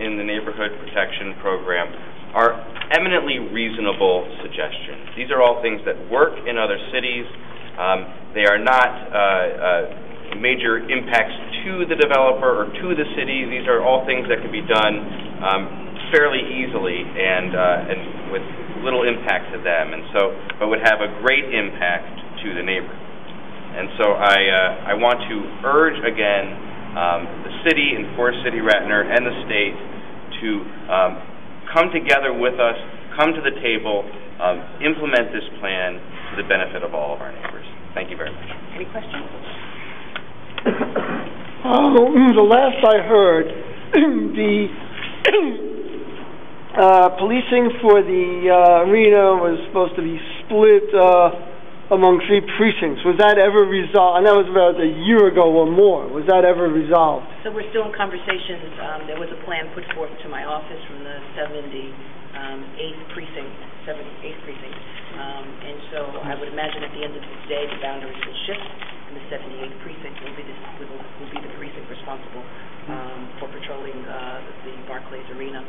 in the Neighborhood Protection Program are eminently reasonable suggestions. These are all things that work in other cities. They are not major impacts to the developer or to the city. These are all things that can be done fairly easily and with little impact to them, but would have a great impact to the neighbor. And so I want to urge again the city and Forest City Radnor and the state to come together with us, come to the table, implement this plan to the benefit of all of our neighbors. Thank you very much. Any questions? The last I heard, the policing for the arena was supposed to be split among 3 precincts. Was that ever resolved? And that was about a year ago or more. Was that ever resolved? So we're still in conversations. There was a plan put forth to my office from the 78th precinct, and so I would imagine at the end of the day the boundaries will shift, and the 78th precinct will be the precinct responsible for patrolling the Barclays Arena,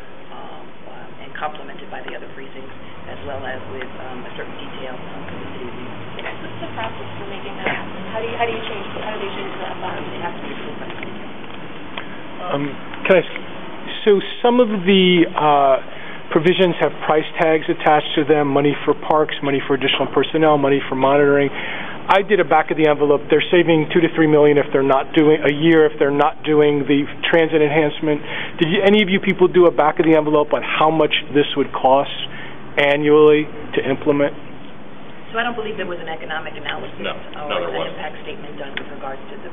and complemented by the other precincts, as well as with a certain detail from the city of New York. What's the process for making that happen? How do they change that boundary? It has to be approved by the city. So some of the provisions have price tags attached to them, money for parks, money for additional personnel, money for monitoring. I did a back of the envelope. They're saving $2 to $3 million if they're not doing a year if they're not doing the transit enhancement. Did any of you people do a back of the envelope on how much this would cost annually to implement? So I don't believe there was an economic analysis or an impact statement done with regards to the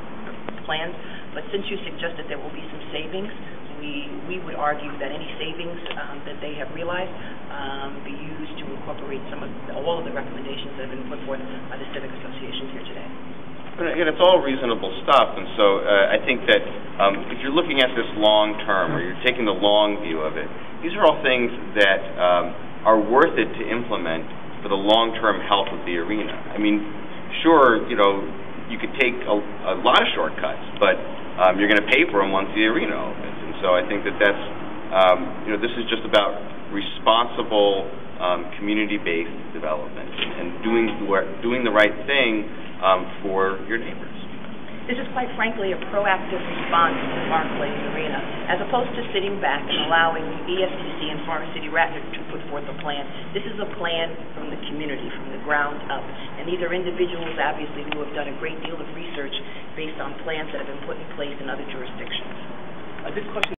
plans. But since you suggested there will be some savings, we would argue that any savings that they have realized be used to incorporate all of the recommendations that have been put forth by the Civic Association here today. Again, it's all reasonable stuff, and so I think that if you're looking at this long term, or you're taking the long view of it, these are all things that are worth it to implement for the long-term health of the arena. I mean, sure, you could take a lot of shortcuts, but you're going to pay for them once the arena opens. And so I think that that's, this is just about responsible community-based development and doing the right thing for your neighbors. This is quite frankly a proactive response to Barclays Arena, as opposed to sitting back and allowing the EFTC and Forest City Radnor to put forth a plan. This is a plan from the community, from the ground up. And these are individuals, obviously, who have done a great deal of research based on plans that have been put in place in other jurisdictions. This question